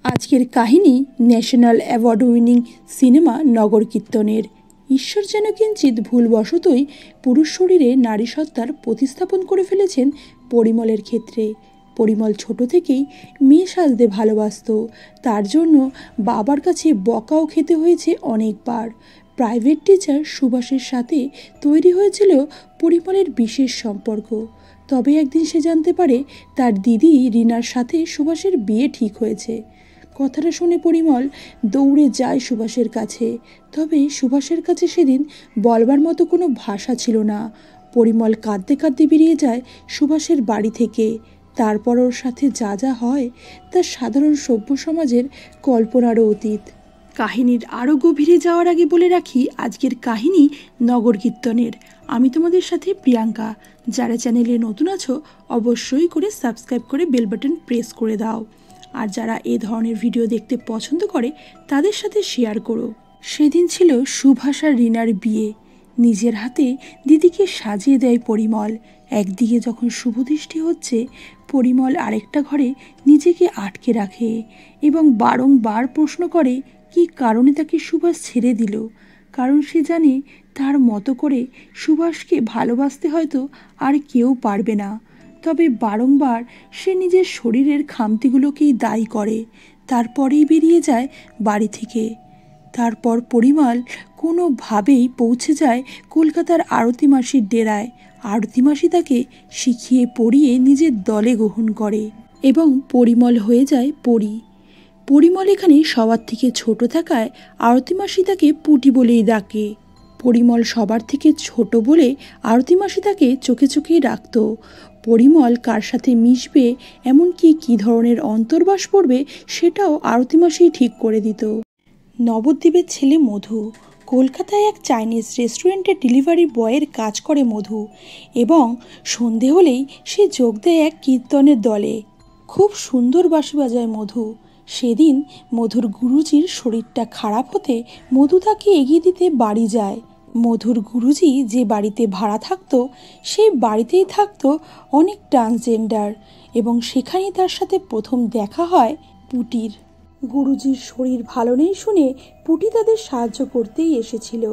আজকের কাহিনী national award winning cinema নগর কীর্তনের। ঈশ্বর যেন কিঞ্চিৎ ভুলবশতই পুরুষ শরীরে নারী সত্তার প্রতিস্থাপন করে ফেলেছেন পরিমলের ক্ষেত্রে। পরিমল ছোট থেকেই মেয়ে সাজতে ভালোবাসত, তার জন্য বাবার কাছে বকাও খেতে হয়েছে অনেকবার। প্রাইভেট টিচার সুভাষের সাথে তৈরি হয়েছিল পরিমলের বিশেষ সম্পর্ক। তবে একদিন সে জানতে পারে তার দিদি রিনার সাথে সুভাষের বিয়ে ঠিক হয়েছে। কথাটা শুনে পরিমল দৌড়ে যায় সুভাষের কাছে। তবে সুভাষের কাছে সেদিন বলবার মতো কোনো ভাষা ছিল না। পরিমল কাঁদতে কাঁদতে বেরিয়ে যায় সুভাষের বাড়ি থেকে। তারপর ওর সাথে যা যা হয় তা সাধারণ সভ্য সমাজের কল্পনারও অতীত। কাহিনীর আরও গভীরে যাওয়ার আগে বলে রাখি, আজকের কাহিনী নগর কীর্তনের। আমি তোমাদের সাথে প্রিয়াঙ্কা। যারা চ্যানেলে নতুন আছো অবশ্যই করে সাবস্ক্রাইব করে বেল বাটন প্রেস করে দাও, আর যারা এ ধরনের ভিডিও দেখতে পছন্দ করে তাদের সাথে শেয়ার করো। সেদিন ছিল সুভাষ আর রিনার বিয়ে। নিজের হাতে দিদিকে সাজিয়ে দেয় পরিমল। একদিকে যখন শুভদৃষ্টি হচ্ছে, পরিমল আরেকটা ঘরে নিজেকে আটকে রাখে এবং বারংবার প্রশ্ন করে কী কারণে তাকে সুভাষ ছেড়ে দিল। কারণ সে জানে তার মতো করে সুভাষকে ভালোবাসতে হয়তো আর কেউ পারবে না। তবে বারংবার সে নিজের শরীরের খামতিগুলোকেই দায়ী করে। তারপরেই বেরিয়ে যায় বাড়ি থেকে। তারপর পরিমল কোনোভাবেই পৌঁছে যায় কলকাতার আরতি মাসির ডেরায়। আরতি মাসি তাকে শিখিয়ে পড়িয়ে নিজের দলে গ্রহণ করে এবং পরিমল হয়ে যায় পরী। পরিমল এখানে সবার থেকে ছোট থাকায় আরতি মাসি তাকে পুটি বলেই ডাকে। পরিমল সবার থেকে ছোট বলে আরতি মাসি তাকে চোখে চোখেই রাখত। পরিমল কার সাথে মিশবে, এমনকি কী ধরনের অন্তর্বাস পড়বে সেটাও আরতি মাসিই ঠিক করে দিত। নবদ্বীপের ছেলে মধু কলকাতায় এক চাইনিজ রেস্টুরেন্টে ডেলিভারি বয়ের কাজ করে মধু, এবং সন্ধে হলেই সে যোগ দেয় এক কীর্তনের দলে। খুব সুন্দর বাঁশি বাজায় মধু। সেদিন মধুর গুরুজির শরীরটা খারাপ হতে মধু তাকে এগিয়ে দিতে বাড়ি যায়। মধুর গুরুজি যে বাড়িতে ভাড়া থাকতো সেই বাড়িতেই থাকতো অনেক ট্রান্সজেন্ডার, এবং সেখানেই তার সাথে প্রথম দেখা হয় পুটির। গুরুজির শরীর ভালো নেই শুনে পুটি তাদের সাহায্য করতেই এসেছিল।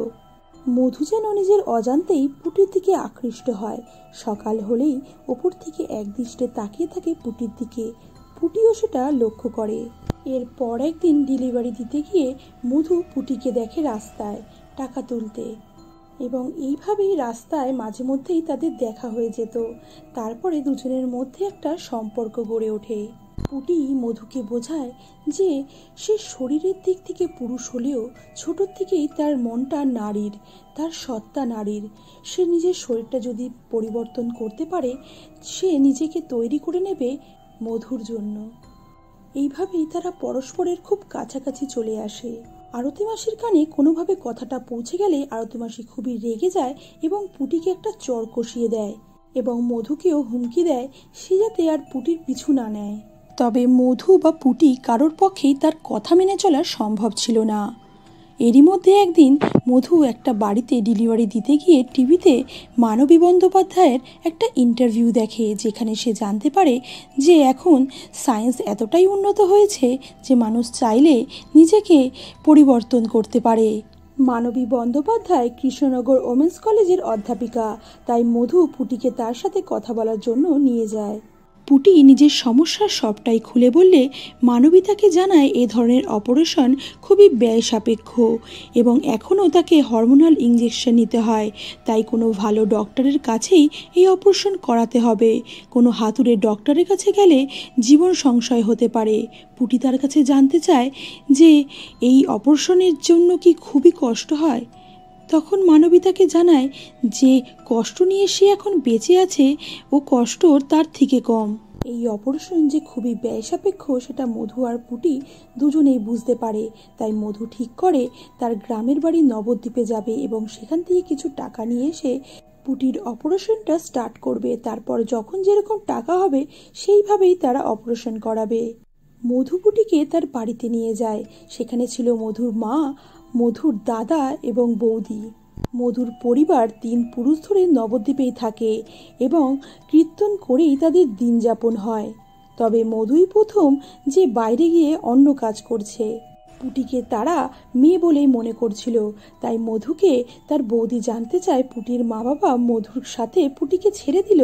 মধু যেন নিজের অজান্তেই পুটির দিকে আকৃষ্ট হয়। সকাল হলেই ওপর থেকে একদৃষ্টে তাকিয়ে থাকে পুটির দিকে। পুটিও সেটা লক্ষ্য করে। এরপর একদিন ডেলিভারি দিতে গিয়ে মধু পুটিকে দেখে রাস্তায় টাকা তুলতে, এবং এইভাবেই রাস্তায় মাঝে মধ্যেই তাদের দেখা হয়ে যেত। তারপরে দুজনের মধ্যে একটা সম্পর্ক গড়ে ওঠে। পুটি মধুকে বোঝায় যে সে শরীরের দিক থেকে পুরুষ হলেও ছোটোর থেকেই তার মনটা নারীর, তার সত্তা নারীর। সে নিজের শরীরটা যদি পরিবর্তন করতে পারে, সে নিজেকে তৈরি করে নেবে মধুর জন্য। এইভাবেই তারা পরস্পরের খুব কাছাকাছি চলে আসে। আরতি মাসির কানে কোনোভাবে কথাটা পৌঁছে গেলে আরতি মাসি খুবই রেগে যায় এবং পুটিকে একটা চড় কষিয়ে দেয়, এবং মধুকেও হুমকি দেয় সে যাতে আর পুটির পিছু না নেয়। তবে মধু বা পুটি কারোর পক্ষেই তার কথা মেনে চলা সম্ভব ছিল না। এরই মধ্যে একদিন মধু একটা বাড়িতে ডেলিভারি দিতে গিয়ে টিভিতে মানবী বন্দ্যোপাধ্যায়ের একটা ইন্টারভিউ দেখে, যেখানে সে জানতে পারে যে এখন সায়েন্স এতটাই উন্নত হয়েছে যে মানুষ চাইলে নিজেকে পরিবর্তন করতে পারে। মানবী বন্দ্যোপাধ্যায় কৃষ্ণনগর ওমেন্স কলেজের অধ্যাপিকা, তাই মধু পুটিকে তার সাথে কথা বলার জন্য নিয়ে যায়। পুটি নিজের সমস্যার সবটাই খুলে বললে মানবী তাকে জানায় এ ধরনের অপারেশন খুবই ব্যয় সাপেক্ষ এবং এখনও তাকে হরমোনাল ইঞ্জেকশন নিতে হয়, তাই কোনো ভালো ডক্টরের কাছেই এই অপারেশন করাতে হবে। কোনো হাতুড়ে ডক্টরের কাছে গেলে জীবন সংশয় হতে পারে। পুটি তার কাছে জানতে চায় যে এই অপারেশনের জন্য কি খুবই কষ্ট হয়। তখন মানবী তাকে জানায় যে কষ্ট নিয়ে সে এখন বেঁচে আছে ও কষ্ট তার থেকে কম। এই অপারেশন যে খুবই ব্যয় সাপেক্ষ সেটা মধু আর পুটি দুজনেই বুঝতে পারে। তাই মধু ঠিক করে তার গ্রামের বাড়ি নবদ্বীপে যাবে এবং সেখান থেকে কিছু টাকা নিয়ে এসে পুটির অপারেশনটা স্টার্ট করবে। তারপর যখন যেরকম টাকা হবে সেইভাবেই তারা অপারেশন করাবে। মধু পুটিকে তার বাড়িতে নিয়ে যায়। সেখানে ছিল মধুর মা, মধুর দাদা এবং বৌদি। মধুর পরিবার 3 পুরুষ ধরে নবদ্বীপেই থাকে এবং কীর্তন করেই তাদের দিন যাপন হয়। তবে মধুই প্রথম যে বাইরে গিয়ে অন্য কাজ করছে। পুটিকে তারা মেয়ে বলেই মনে করছিল, তাই মধুকে তার বৌদি জানতে চায় পুটির মা বাবা মধুর সাথে পুটিকে ছেড়ে দিল।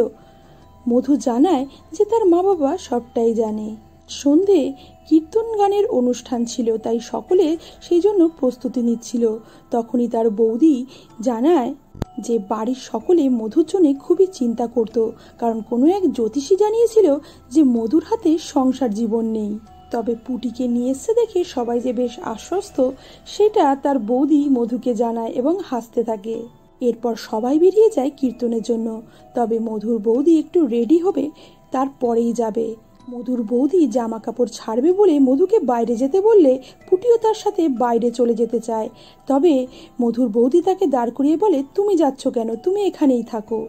মধু জানায় যে তার মা বাবা সবটাই জানে। সন্ধে কীর্তন গানের অনুষ্ঠান ছিল, তাই সকলে সেই জন্য প্রস্তুতি নিচ্ছিল। তখনই তার বৌদি জানায় যে বাড়ির সকলে মধুর জন্য খুবই চিন্তা করত, কারণ কোনো এক জ্যোতিষী জানিয়েছিল যে মধুর হাতে সংসার জীবন নেই। তবে পুটিকে নিয়ে এসে দেখে সবাই যে বেশ আশ্বস্ত, সেটা তার বৌদি মধুকে জানায় এবং হাসতে থাকে। এরপর সবাই বেরিয়ে যায় কীর্তনের জন্য। তবে মধুর বৌদি একটু রেডি হবে, তারপরেই যাবে। মধুর বৌদি জামা কাপড় ছাড়বে বলে মধুকে বাইরে যেতে বললে পুটিও তার সাথে বাইরে চলে যেতে চায়। তবে মধুর বৌদি তাকে দাঁড় করিয়ে বলে, তুমি যাচ্ছ কেন, তুমি এখানেই থাকো।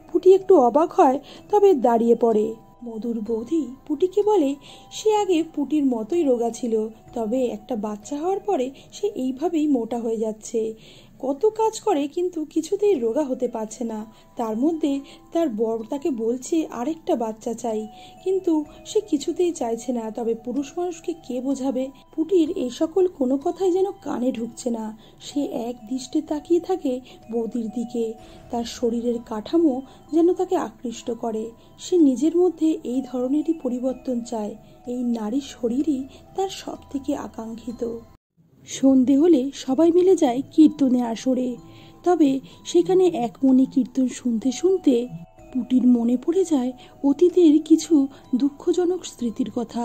পুটি একটু অবাক হয়, তবে দাঁড়িয়ে পড়ে। মধুর বৌদি পুটিকে বলে সে আগে পুটির মতোই রোগা ছিল, তবে একটা বাচ্চা হওয়ার পরে সে এইভাবেই মোটা হয়ে যাচ্ছে। কত কাজ করে কিন্তু কিছুতেই রোগা হতে পারছে না। তার মধ্যে তার বর তাকে বলছে আরেকটা বাচ্চা চাই, কিন্তু সে কিছুতেই চাইছে না। তবে পুরুষ মানুষকে কে বোঝাবে? পুটির এই সকল কোনো কথাই যেন কানে ঢুকছে না। সে এক দৃষ্টে তাকিয়ে থাকে বৌদির দিকে। তার শরীরের কাঠামো যেন তাকে আকৃষ্ট করে। সে নিজের মধ্যে এই ধরনেরই পরিবর্তন চায়। এই নারীর শরীরই তার সব থেকে আকাঙ্ক্ষিত। সন্ধে হলে সবাই মিলে যায় কীর্তনে আসরে। তবে সেখানে এক মনে কীর্তন শুনতে শুনতে পুটির মনে পড়ে যায় অতীতের কিছু দুঃখজনক স্মৃতির কথা,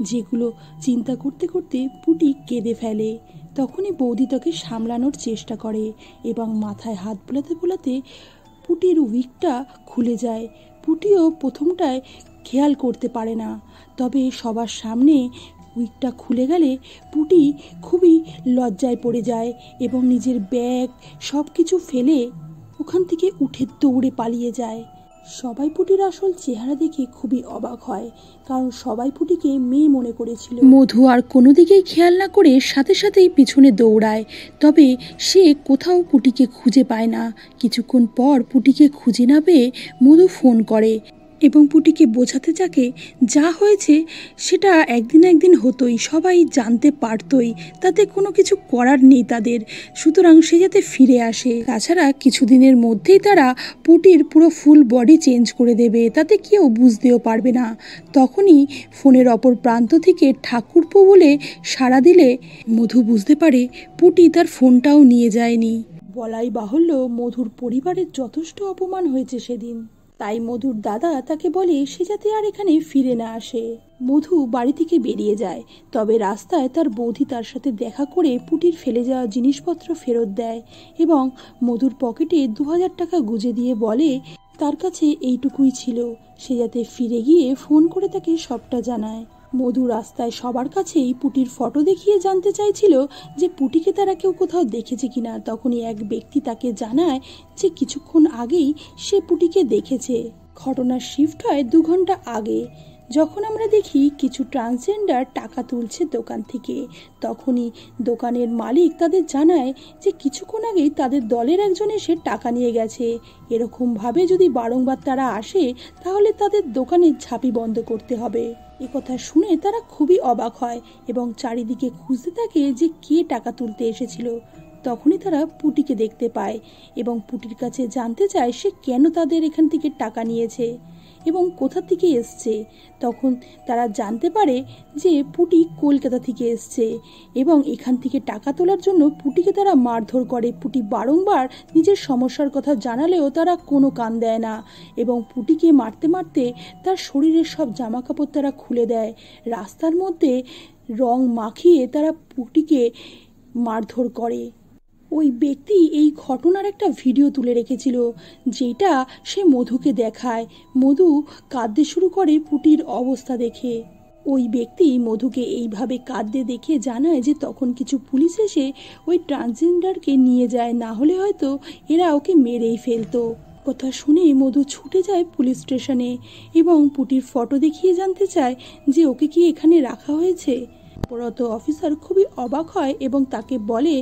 যেগুলো চিন্তা করতে করতে পুটি কেঁদে ফেলে। তখনই বৌদি তাকে সামলানোর চেষ্টা করে এবং মাথায় হাত বোলাতে বোলাতে পুটির উইকটা খুলে যায়। পুটিও প্রথমটায় খেয়াল করতে পারে না, তবে সবার সামনে উইকটা খুলে গেলে পুটি খুবই লজ্জায় পড়ে যায় এবং নিজের ব্যাগ সব কিছু ফেলে ওখান থেকে উঠে দৌড়ে পালিয়ে যায়। সবাই পুটির আসল চেহারা দেখে খুবই অবাক হয়, কারণ সবাই পুটিকে মেয়ে মনে করেছিল। মধু আর কোনো দিকেই খেয়াল না করে সাথে সাথেই পিছনে দৌড়ায়। তবে সে কোথাও পুটিকে খুঁজে পায় না। কিছুক্ষণ পর পুটিকে খুঁজে না পেয়ে মধু ফোন করে এবং পুটিকে বোঝাতে থাকে যা হয়েছে সেটা একদিন একদিন হতোই, সবাই জানতে পারতই, তাতে কোনো কিছু করার নেই তাদের, সুতরাং সে যাতে ফিরে আসে। তাছাড়া কিছুদিনের মধ্যেই তারা পুটির পুরো ফুল বডি চেঞ্জ করে দেবে, তাতে কেউ বুঝতেও পারবে না। তখনই ফোনের অপর প্রান্ত থেকে ঠাকুরপো বলে সাড়া দিলে মধু বুঝতে পারে পুটি তার ফোনটাও নিয়ে যায়নি। বলাই বাহুল্য মধুর পরিবারের যথেষ্ট অপমান হয়েছে সেদিন। তাই মধুর দাদা তাকে বলে সে যাতে আর এখানে ফিরে না আসে। মধু বাড়ি থেকে বেরিয়ে যায়। তবে রাস্তায় তার বৌদি তার সাথে দেখা করে পুটির ফেলে যাওয়া জিনিসপত্র ফেরত দেয় এবং মধুর পকেটে 2000 টাকা গুঁজে দিয়ে বলে তার কাছে এইটুকুই ছিল, সে যাতে ফিরে গিয়ে ফোন করে তাকে সবটা জানায়। মধু রাস্তায় সবার কাছেই পুটির ফটো দেখিয়ে জানতে চাইছিল যে পুটিকে তারা কেউ কোথাও দেখেছে কিনা। তখনই এক ব্যক্তি তাকে জানায় যে কিছুক্ষণ আগেই সে পুটিকে দেখেছে। ঘটনার শিফট হয় 2 ঘন্টা আগে, যখন আমরা দেখি কিছু ট্রান্সজেন্ডার টাকা তুলছে দোকান থেকে। তখনই দোকানের মালিক তাদের জানায় যে কিছুক্ষণ আগেই তাদের দলের একজন এসে টাকা নিয়ে গেছে। এরকমভাবে যদি বারংবার তারা আসে তাহলে তাদের দোকানের ঝাঁপি বন্ধ করতে হবে। একথা শুনে তারা খুবই অবাক হয় এবং চারিদিকে খুঁজতে থাকে যে কে টাকা তুলতে এসেছিল। তখনই তারা পুটিকে দেখতে পায় এবং পুটির কাছে জানতে চায় সে কেন তাদের এখান থেকে টাকা নিয়েছে এবং কোথা থেকে এসছে। তখন তারা জানতে পারে যে পুটি কলকাতা থেকে এসছে এবং এখান থেকে টাকা তোলার জন্য পুটিকে তারা মারধর করে। পুটি বারংবার নিজের সমস্যার কথা জানালেও তারা কোনো কান দেয় না এবং পুটিকে মারতে মারতে তার শরীরের সব জামা কাপড় তারা খুলে দেয়। রাস্তার মধ্যে রং মাখিয়ে তারা পুটিকে মারধর করে। ওই ব্যক্তি এই ঘটনার একটা ভিডিও তুলে রেখেছিল, যেটা সে মধুকে দেখায়। মধু কাঁদতে শুরু করে পুটির অবস্থা দেখে। ওই ব্যক্তি মধুকে এইভাবে কাঁদতে দেখে জানায় যে তখন কিছু পুলিশ এসে ওই ট্রান্সজেন্ডারকে নিয়ে যায়, না হলে হয়তো এরা ওকে মেরেই ফেলতো। কথা শুনে মধু ছুটে যায় পুলিশ স্টেশনে এবং পুটির ফটো দেখিয়ে জানতে চায় যে ওকে কি এখানে রাখা হয়েছে। কর্তব্যরত অফিসার খুবই অবাক হয় এবং তাকে বলে,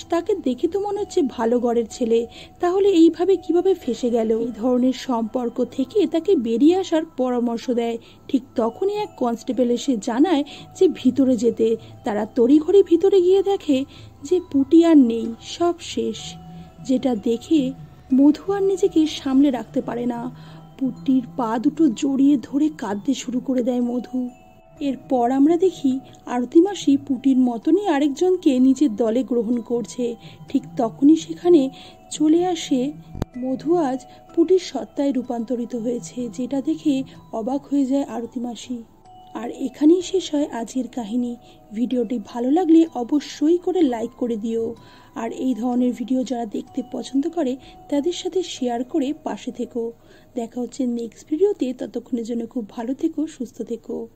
তাকে দেখে তো মনে হচ্ছে ভালো ঘরের ছেলে, তাহলে এইভাবে কিভাবে ফেসে গেল। এই ধরনের সম্পর্ক থেকে তাকে বেরিয়ে আসার পরামর্শ দেয়। ঠিক তখনই এক কনস্টেবল এসে জানায় যে ভিতরে যেতে। তারা তড়িঘড়ি ভিতরে গিয়ে দেখে যে পুটি আর নেই, সব শেষ। যেটা দেখে মধু আর নিজেকে সামলে রাখতে পারে না। পুটির পা দুটো জড়িয়ে ধরে কাঁদতে শুরু করে দেয় মধু। এরপর আমরা দেখি আরতি মাসি পুটির মতনই আরেকজনকে নিজের দলে গ্রহণ করছে। ঠিক তখনই সেখানে চলে আসে মধু আজ পুটির সত্তায় রূপান্তরিত হয়েছে, যেটা দেখে অবাক হয়ে যায় আরতি মাসি। আর এখানেই শেষ হয় আজকের কাহিনী। ভিডিওটি ভালো লাগলে অবশ্যই করে লাইক করে দিও। আর এই ধরনের ভিডিও যারা দেখতে পছন্দ করে তাদের সাথে শেয়ার করে পাশে থেকো। দেখা হচ্ছে নেক্সট ভিডিওতে, ততক্ষণের জন্য খুব ভালো থেকো, সুস্থ থেকো।